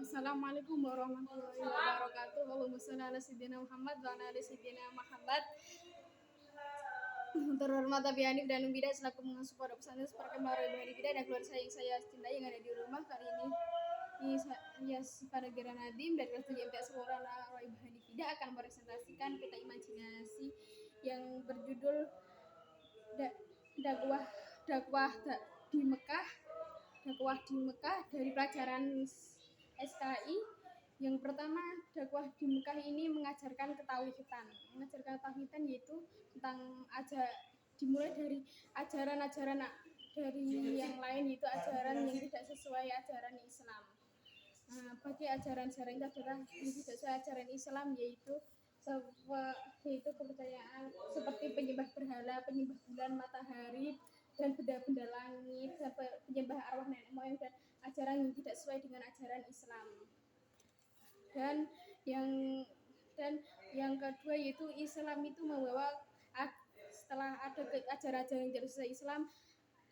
Assalamualaikum warahmatullahi wabarakatuh. Allahumma shalli ala sayyidina Muhammad wa ala ali sayyidina Muhammad. Terhormat Abi Hanif dan Umbida selaku pengasuh pondok pesantren Perkemahan Roy Bida dan keluarga saya yang saya cintai yang ada di rumah kali ini saya pada Geran Nadim dari kelas 7 MTS Warana Roy Bida akan meresentasikan peta imajinasi yang berjudul dakwah dakwah di Mekah dari pelajaran SKI. Yang pertama, dakwah di Mekah ini mengajarkan ketauhidan yaitu tentang dimulai dari ajaran-ajaran dari yang lain, yaitu ajaran yang tidak sesuai ajaran Islam. Bagi ajaran-ajaran itu adalah yang tidak sesuai ajaran Islam, yaitu kepercayaan seperti penyembah berhala, penyembah bulan, matahari, dan benda-benda langit, penyembah arwah nenek moyang, dan ajaran yang tidak sesuai dengan ajaran Islam. Dan yang kedua yaitu Islam itu membawa, setelah ada ajaran-ajaran yang tidak sesuai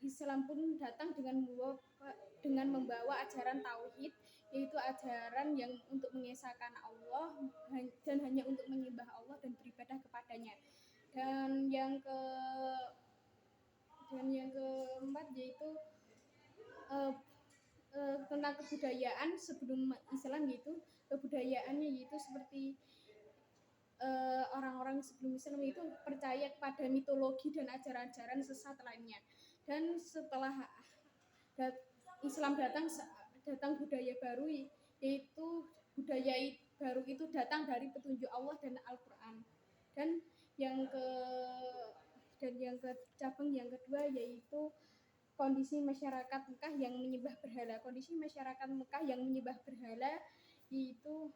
Islam pun datang dengan membawa ajaran tauhid, yaitu ajaran yang untuk mengesahkan Allah dan hanya untuk menyembah Allah dan beribadah kepadanya. Dan yang keempat yaitu tentang kebudayaan sebelum Islam, yaitu kebudayaannya yaitu seperti orang-orang sebelum Islam itu percaya kepada mitologi dan ajaran-ajaran sesat lainnya. Dan setelah Islam datang budaya baru, yaitu budaya baru itu datang dari petunjuk Allah dan Al-Quran. Dan yang cabang yang kedua yaitu kondisi masyarakat Mekah yang menyembah berhala. Kondisi masyarakat Mekah yang menyembah berhala yaitu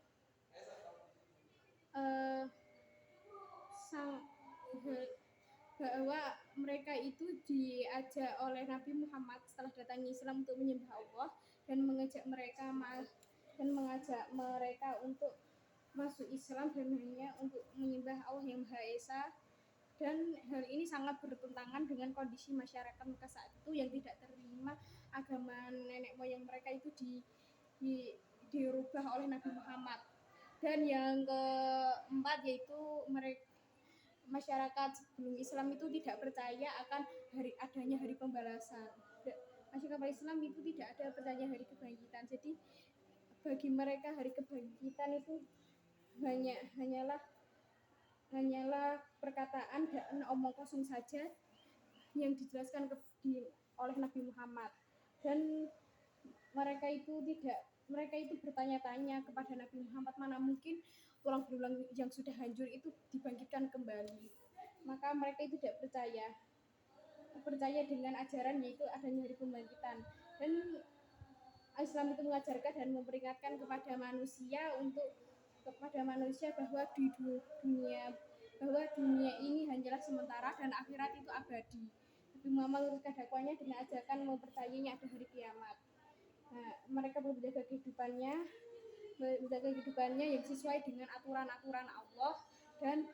bahwa mereka itu diajak oleh Nabi Muhammad setelah datangnya Islam untuk menyembah Allah dan mengajak mereka untuk masuk Islam dan hanya untuk menyembah Allah yang Maha Esa. Dan hal ini sangat bertentangan dengan kondisi masyarakat Mekah saat itu yang tidak terima agama nenek moyang mereka itu dirubah oleh Nabi Muhammad. Dan yang keempat yaitu masyarakat sebelum Islam itu tidak percaya akan adanya hari pembalasan. Masyarakat Islam itu tidak ada percaya hari kebangkitan. Jadi bagi mereka hari kebangkitan itu hanyalah perkataan dan omong kosong saja yang dijelaskan oleh Nabi Muhammad. Dan mereka itu bertanya-tanya kepada Nabi Muhammad, mana mungkin tulang belulang yang sudah hancur itu dibangkitkan kembali. Maka mereka itu tidak percaya dengan ajaran yaitu adanya hari pembangkitan. Dan Islam itu mengajarkan dan memperingatkan kepada manusia bahwa dunia ini hanyalah sementara dan akhirat itu abadi. Nabi Muhammad meneruskan dakwahnya dengan ajakan mempercayainya ada hari kiamat. Mereka menjaga kehidupannya yang sesuai dengan aturan-aturan Allah, dan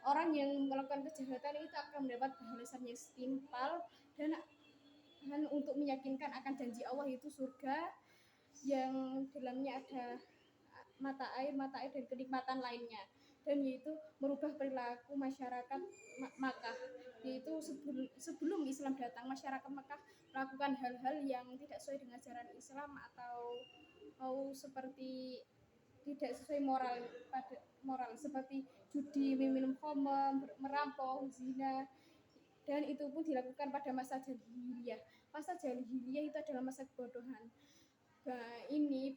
orang yang melakukan kejahatan itu akan mendapat balasan yang setimpal dan untuk meyakinkan akan janji Allah yaitu surga yang dalamnya ada mata air dan kenikmatan lainnya. Dan yaitu merubah perilaku masyarakat Makkah, yaitu sebelum Islam datang masyarakat Makkah melakukan hal-hal yang tidak sesuai dengan ajaran Islam atau seperti tidak sesuai moral seperti judi, minum khamr, merampok, zina. Dan itu pun dilakukan pada masa jahiliyah. Masa jahiliyah itu adalah masa kebodohan. Nah, ini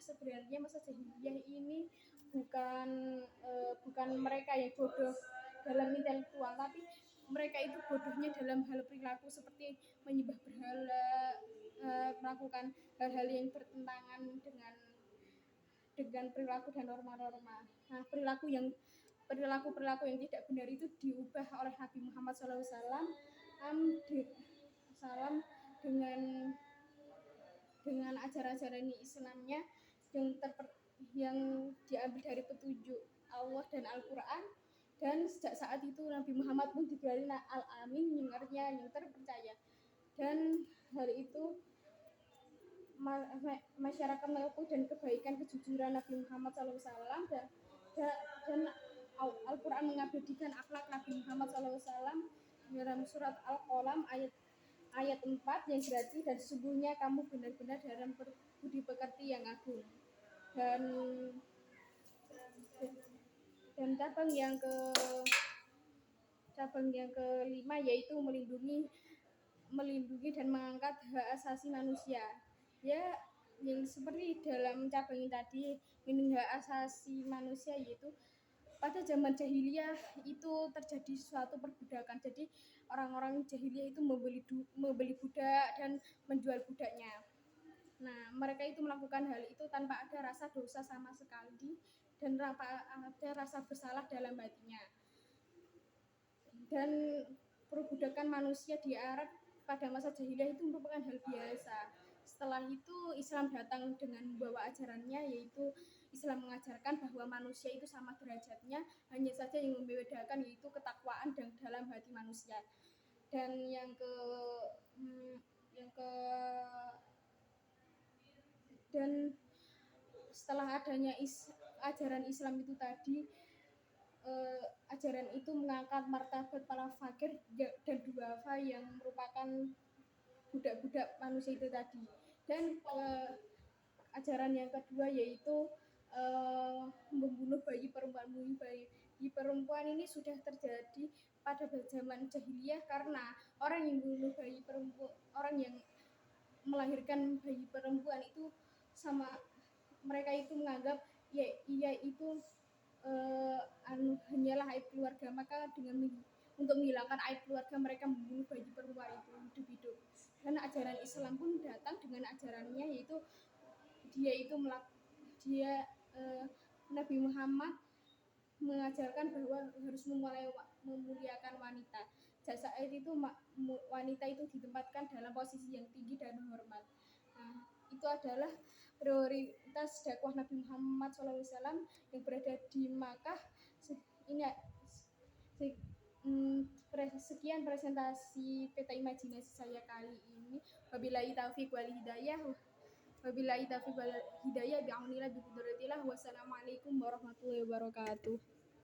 sebenarnya masa jahiliyah ini bukan mereka yang bodoh dalam intelektual, tapi mereka itu bodohnya dalam hal perilaku seperti menyembah berhala, melakukan hal-hal yang bertentangan dengan perilaku dan norma-norma. Nah, perilaku yang tidak benar itu diubah oleh Nabi Muhammad SAW dengan ajaran-ajaran Islamnya yang diambil dari petunjuk Allah dan Al-Quran. Dan sejak saat itu Nabi Muhammad pun digelari Al-Amin, yang artinya yang terpercaya. Dan hal itu masyarakat mengaku dan kebaikan kejujuran Nabi Muhammad SAW dan Al-Quran mengabadikan akhlak Nabi Muhammad SAW dalam surat Al-Qalam ayat 4 yang berarti dan sesungguhnya kamu benar-benar dalam budi pekerti yang agung. Dan cabang yang kelima yaitu melindungi dan mengangkat hak asasi manusia. Ya, yang seperti dalam cabang ini tadi, melindungi hak asasi manusia yaitu pada zaman jahiliyah itu terjadi suatu perbudakan. Jadi orang-orang jahiliyah itu membeli budak dan menjual budaknya. Nah, mereka itu melakukan hal itu tanpa ada rasa dosa sama sekali dan tanpa ada rasa bersalah dalam hatinya. Dan perbudakan manusia di Arab pada masa jahiliyah itu merupakan hal biasa. Setelah itu Islam datang dengan membawa ajarannya, yaitu Islam mengajarkan bahwa manusia itu sama derajatnya, hanya saja yang membedakan yaitu ketakwaan dan dalam hati manusia. Dan dan setelah adanya ajaran Islam itu tadi, ajaran itu mengangkat martabat para fakir dan duafa yang merupakan budak-budak manusia itu tadi. Dan ajaran yang kedua yaitu membunuh bayi perempuan. Bayi perempuan ini sudah terjadi pada zaman jahiliyah karena orang yang membunuh bayi perempuan, orang yang melahirkan bayi perempuan itu sama mereka itu menganggap ia itu hanyalah aib keluarga, maka dengan untuk menghilangkan aib keluarga mereka membunuh bayi perempuan itu hidup-hidup. Dan ajaran Islam pun datang dengan ajarannya yaitu Nabi Muhammad mengajarkan bahwa harus memuliakan wanita. Saat itu wanita itu ditempatkan dalam posisi yang tinggi dan hormat. Nah, itu adalah prioritas dakwah Nabi Muhammad SAW yang berada di Makkah. Sekian presentasi peta imajinasi saya kali ini. Wabillahi taufiq wal hidayah. Wabillahi taufiq wal hidayah bi'aunillah biqudratillah. Wassalamualaikum warahmatullahi wabarakatuh.